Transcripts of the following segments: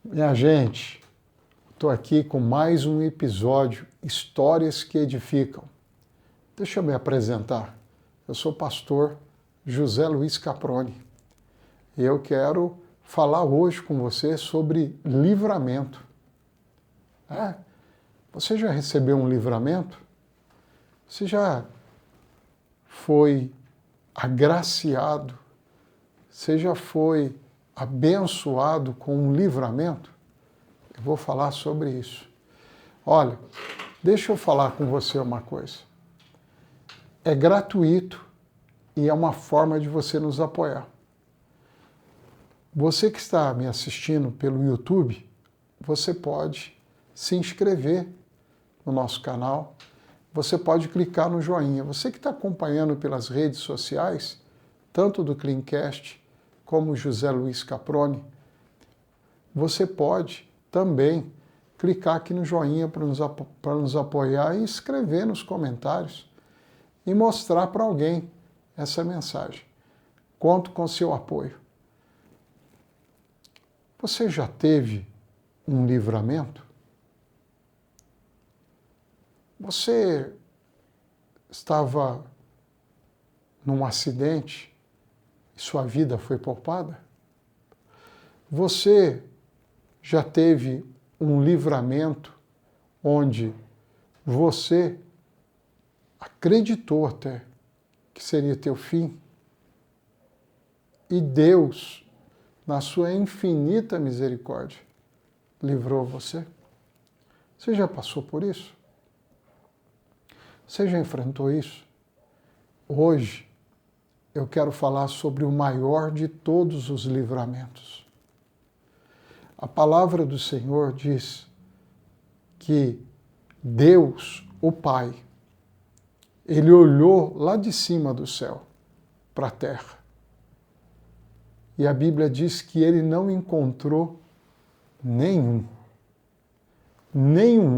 Minha gente, estou aqui com mais um episódio, Histórias que Edificam. Deixa eu me apresentar. Eu sou o pastor José Luiz Caproni e eu quero falar hoje com você sobre livramento. Você já recebeu um livramento? Você já foi agraciado? Você já foi abençoado com um livramento? Eu vou falar sobre isso. Olha, deixa eu falar com você uma coisa. É gratuito e é uma forma de você nos apoiar. Você que está me assistindo pelo YouTube, você pode se inscrever no nosso canal, você pode clicar no joinha. Você que está acompanhando pelas redes sociais, tanto do Cleancast como José Luiz Caproni, você pode também clicar aqui no joinha para nos apoiar e escrever nos comentários e mostrar para alguém essa mensagem. Conto com seu apoio. Você já teve um livramento? Você estava num acidente e sua vida foi poupada? Você já teve um livramento onde você acreditou até que seria teu fim e Deus, na sua infinita misericórdia, livrou você? Você já passou por isso? Você já enfrentou isso? Hoje eu quero falar sobre o maior de todos os livramentos. A palavra do Senhor diz que Deus, o Pai, ele olhou lá de cima do céu para a terra. E a Bíblia diz que ele não encontrou nenhum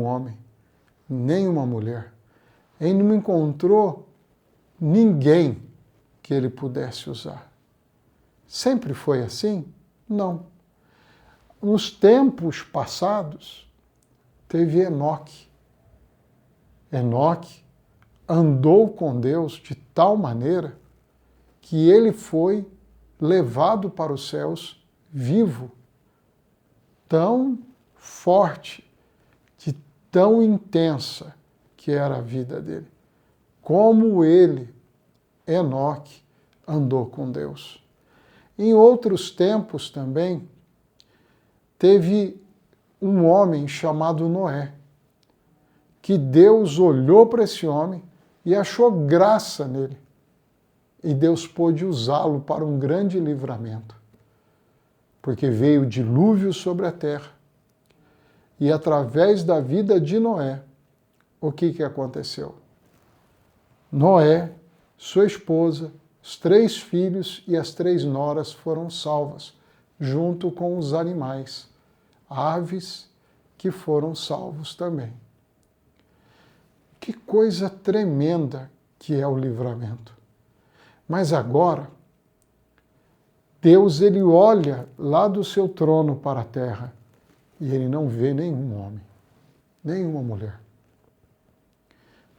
homem, nenhuma mulher. Ele não encontrou ninguém que ele pudesse usar. Sempre foi assim? Não. Nos tempos passados, teve Enoque. Enoque andou com Deus de tal maneira que ele foi levado para os céus vivo, tão forte, de tão intensa que era a vida dele. Como ele, Enoque, andou com Deus. Em outros tempos também, teve um homem chamado Noé, que Deus olhou para esse homem e achou graça nele. E Deus pôde usá-lo para um grande livramento, porque veio o dilúvio sobre a terra. E através da vida de Noé, o que aconteceu? Noé, sua esposa, os 3 filhos e as 3 noras foram salvas, junto com os animais, aves que foram salvos também. Que coisa tremenda que é o livramento. Mas agora, Deus ele olha lá do seu trono para a terra e ele não vê nenhum homem, nenhuma mulher.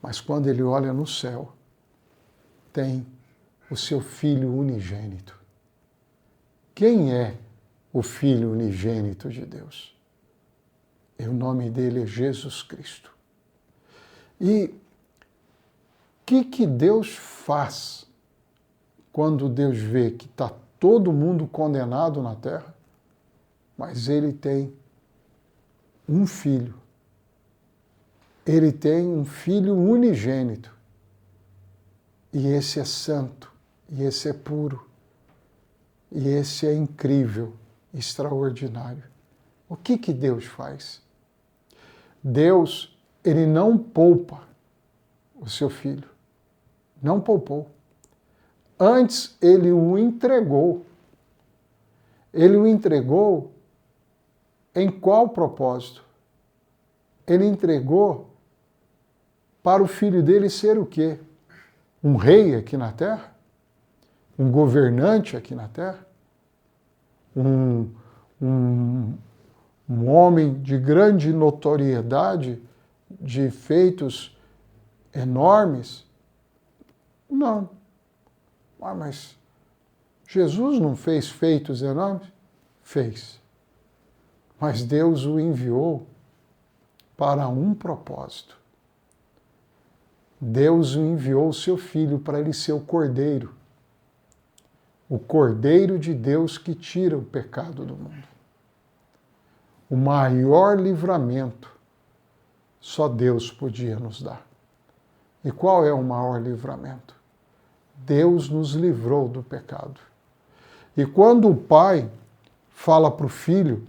Mas quando ele olha no céu, tem o seu Filho unigênito. Quem é o Filho unigênito de Deus? E o nome dele é Jesus Cristo. E o que Deus faz quando Deus vê que está todo mundo condenado na terra, mas ele tem um filho. Ele tem um filho unigênito. E esse é santo, e esse é puro, e esse é incrível, extraordinário. O que Deus faz? Deus, ele não poupa o seu filho. Não poupou. Antes, ele o entregou. Ele o entregou em qual propósito? Ele entregou para o filho dele ser o quê? Um rei aqui na terra? Um governante aqui na terra? Um homem de grande notoriedade, de feitos enormes? Não. Mas Jesus não fez feitos enormes? Fez. Mas Deus o enviou para um propósito. Deus enviou o seu Filho para ele ser o Cordeiro de Deus que tira o pecado do mundo. O maior livramento só Deus podia nos dar. E qual é o maior livramento? Deus nos livrou do pecado. E quando o Pai fala para o Filho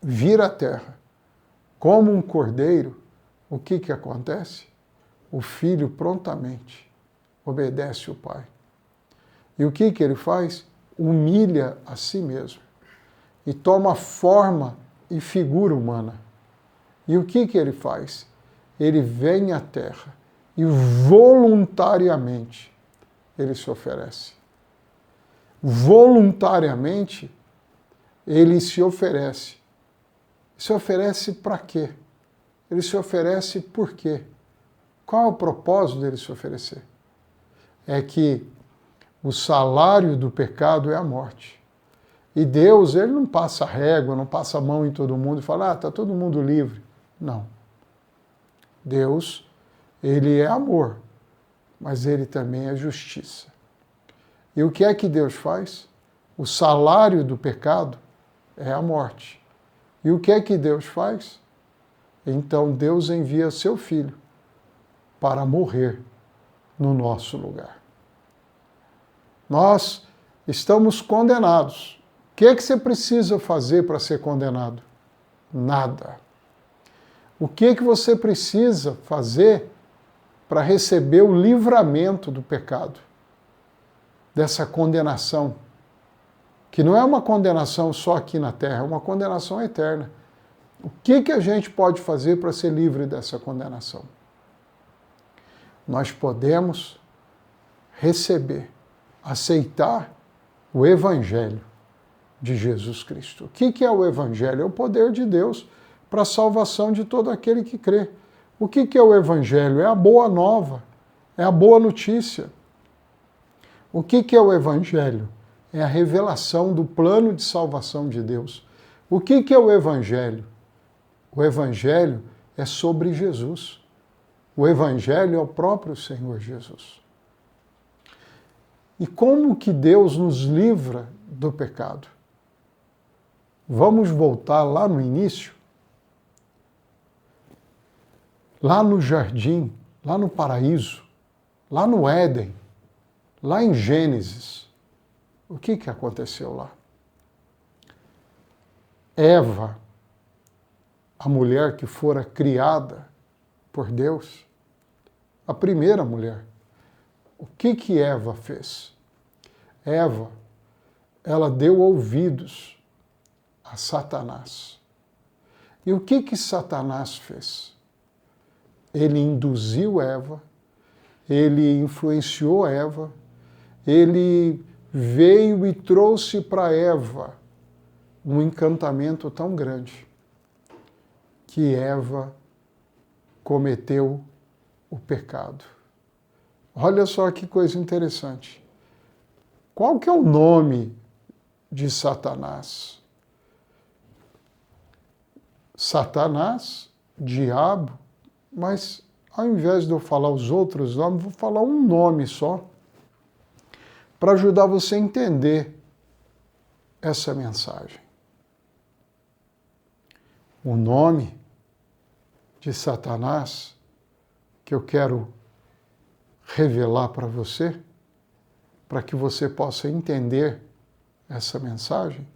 vir à terra como um cordeiro, o que acontece? O Filho prontamente obedece o Pai. E o que ele faz? Humilha a si mesmo e toma forma e figura humana. E o que ele faz? Ele vem à terra e voluntariamente ele se oferece. Voluntariamente ele se oferece. Se oferece para quê? Ele se oferece por quê? Qual é o propósito dele se oferecer? É que o salário do pecado é a morte. E Deus, ele não passa régua, não passa a mão em todo mundo e fala, está todo mundo livre. Não. Deus, ele é amor, mas ele também é justiça. E o que é que Deus faz? O salário do pecado é a morte. E o que é que Deus faz? Então Deus envia seu Filho para morrer no nosso lugar. Nós estamos condenados. O que é que você precisa fazer para ser condenado? Nada. O que é que você precisa fazer para receber o livramento do pecado? Dessa condenação, que não é uma condenação só aqui na terra, é uma condenação eterna. O que a gente pode fazer para ser livre dessa condenação? Nós podemos receber, aceitar o Evangelho de Jesus Cristo. O que é o Evangelho? É o poder de Deus para a salvação de todo aquele que crê. O que é o Evangelho? É a boa nova, é a boa notícia. O que é o Evangelho? É a revelação do plano de salvação de Deus. O que é o Evangelho? O Evangelho é sobre Jesus. O Evangelho é o próprio Senhor Jesus. E como que Deus nos livra do pecado? Vamos voltar lá no início, lá no jardim, lá no paraíso, lá no Éden, lá em Gênesis. O que aconteceu lá? Eva, a mulher que fora criada por Deus, a primeira mulher. O que Eva fez? Eva, ela deu ouvidos a Satanás. E o que Satanás fez? Ele induziu Eva, ele influenciou Eva, ele veio e trouxe para Eva um encantamento tão grande que Eva cometeu o pecado. Olha só que coisa interessante. Qual que é o nome de Satanás? Satanás, diabo, mas ao invés de eu falar os outros nomes, vou falar um nome só, para ajudar você a entender essa mensagem. O nome de Satanás que eu quero revelar para você, para que você possa entender essa mensagem,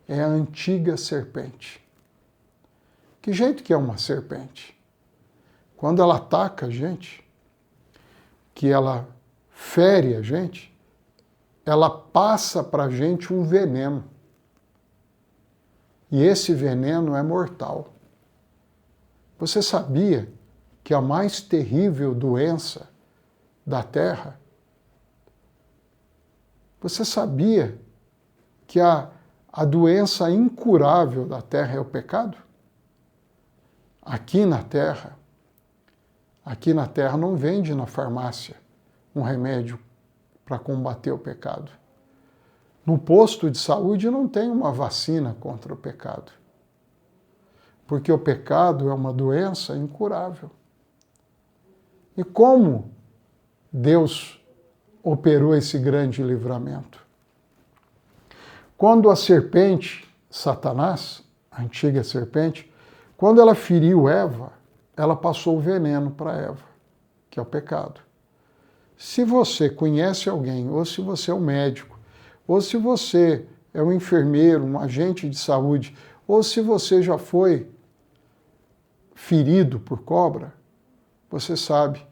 é a antiga serpente. Que jeito que é uma serpente? Quando ela ataca a gente, que ela fere a gente, ela passa para a gente um veneno. E esse veneno é mortal. Você sabia que a mais terrível doença da Terra, você sabia que a a doença incurável da terra é o pecado? Aqui na terra não vende na farmácia um remédio para combater o pecado. No posto de saúde não tem uma vacina contra o pecado. Porque o pecado é uma doença incurável. E como Deus operou esse grande livramento? Quando a serpente, Satanás, a antiga serpente, quando ela feriu Eva, ela passou o veneno para Eva, que é o pecado. Se você conhece alguém, ou se você é um médico, ou se você é um enfermeiro, um agente de saúde, ou se você já foi ferido por cobra, você sabe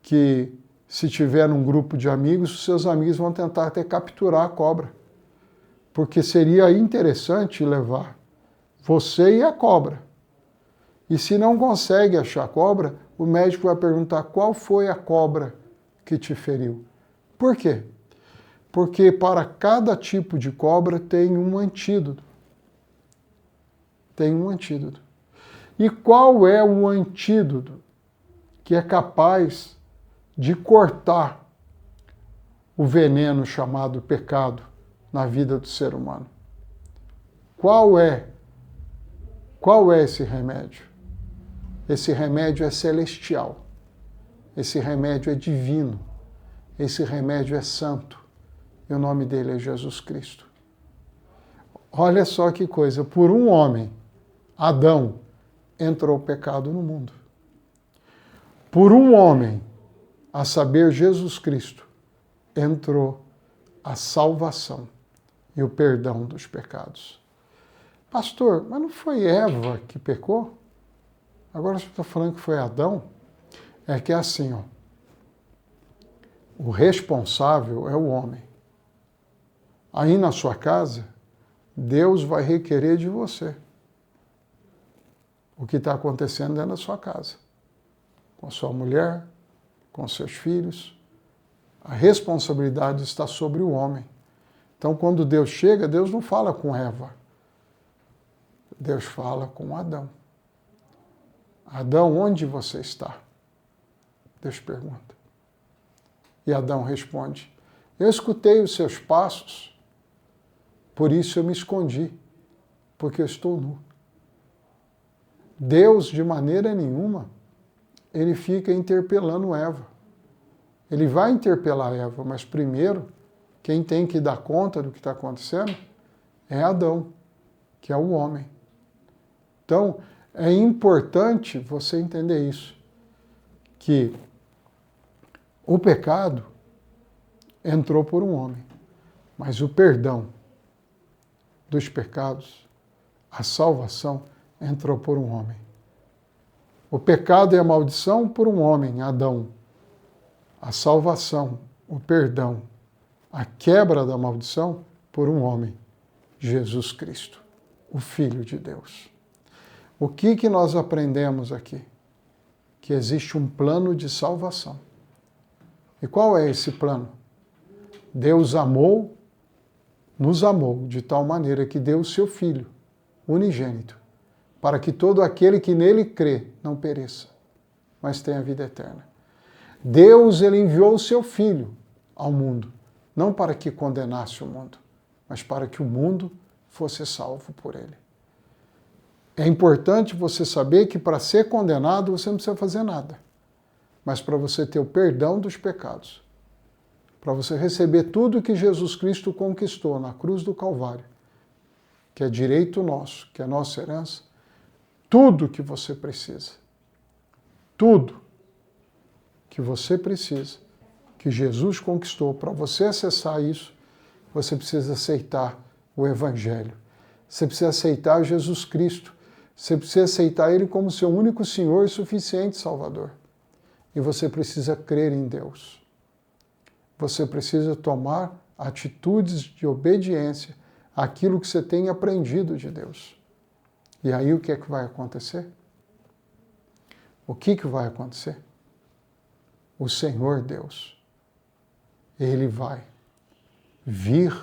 que se tiver um grupo de amigos, os seus amigos vão tentar até capturar a cobra. Porque seria interessante levar você e a cobra. E se não consegue achar a cobra, o médico vai perguntar qual foi a cobra que te feriu. Por quê? Porque para cada tipo de cobra tem um antídoto. Tem um antídoto. E qual é o antídoto que é capaz de cortar o veneno chamado pecado na vida do ser humano? Qual é esse remédio? Esse remédio é celestial. Esse remédio é divino. Esse remédio é santo. E o nome dele é Jesus Cristo. Olha só que coisa, por um homem, Adão, entrou o pecado no mundo. Por um homem, a saber, Jesus Cristo, entrou a salvação e o perdão dos pecados. Pastor, mas não foi Eva que pecou? Agora você está falando que foi Adão? É que é assim, ó. O responsável é o homem. Aí na sua casa, Deus vai requerer de você o que está acontecendo dentro da sua casa. Com a sua mulher, com seus filhos. A responsabilidade está sobre o homem. Então, quando Deus chega, Deus não fala com Eva. Deus fala com Adão. Adão, onde você está? Deus pergunta. E Adão responde, eu escutei os seus passos, por isso eu me escondi, porque eu estou nu. Deus, de maneira nenhuma, ele fica interpelando Eva. Ele vai interpelar Eva, mas primeiro, quem tem que dar conta do que está acontecendo é Adão, que é o homem. Então, é importante você entender isso, que o pecado entrou por um homem, mas o perdão dos pecados, a salvação, entrou por um homem. O pecado e a maldição por um homem, Adão. A salvação, o perdão, a quebra da maldição por um homem, Jesus Cristo, o Filho de Deus. O que nós aprendemos aqui? Que existe um plano de salvação. E qual é esse plano? Deus nos amou de tal maneira que deu o seu Filho, unigênito, para que todo aquele que nele crê não pereça, mas tenha vida eterna. Deus, ele enviou o seu Filho ao mundo, não para que condenasse o mundo, mas para que o mundo fosse salvo por ele. É importante você saber que para ser condenado você não precisa fazer nada, mas para você ter o perdão dos pecados, para você receber tudo que Jesus Cristo conquistou na cruz do Calvário, que é direito nosso, que é nossa herança, tudo que você precisa, tudo que você precisa, que Jesus conquistou, para você acessar isso, você precisa aceitar o Evangelho. Você precisa aceitar Jesus Cristo. Você precisa aceitar Ele como seu único Senhor e suficiente Salvador. E você precisa crer em Deus. Você precisa tomar atitudes de obediência àquilo que você tem aprendido de Deus. E aí o que é que vai acontecer? O que vai acontecer? O Senhor Deus, Ele vai vir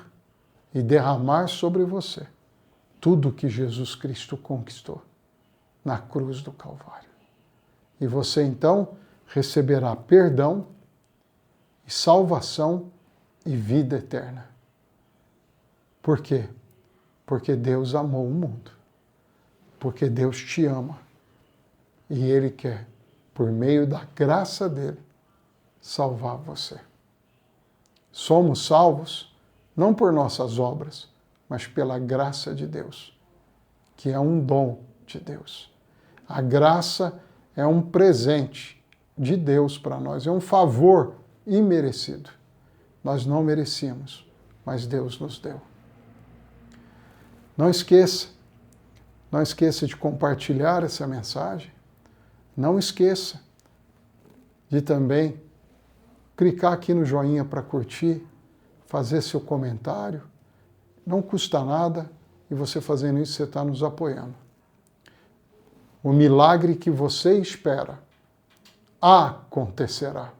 e derramar sobre você tudo que Jesus Cristo conquistou na cruz do Calvário. E você então receberá perdão e salvação e vida eterna. Por quê? Porque Deus amou o mundo. Porque Deus te ama. E Ele quer, por meio da graça dele, salvar você. Somos salvos não por nossas obras, mas pela graça de Deus, que é um dom de Deus. A graça é um presente de Deus para nós, é um favor imerecido. Nós não merecíamos, mas Deus nos deu. Não esqueça de compartilhar essa mensagem. Não esqueça de também clicar aqui no joinha para curtir, fazer seu comentário. Não custa nada e você fazendo isso, você está nos apoiando. O milagre que você espera acontecerá.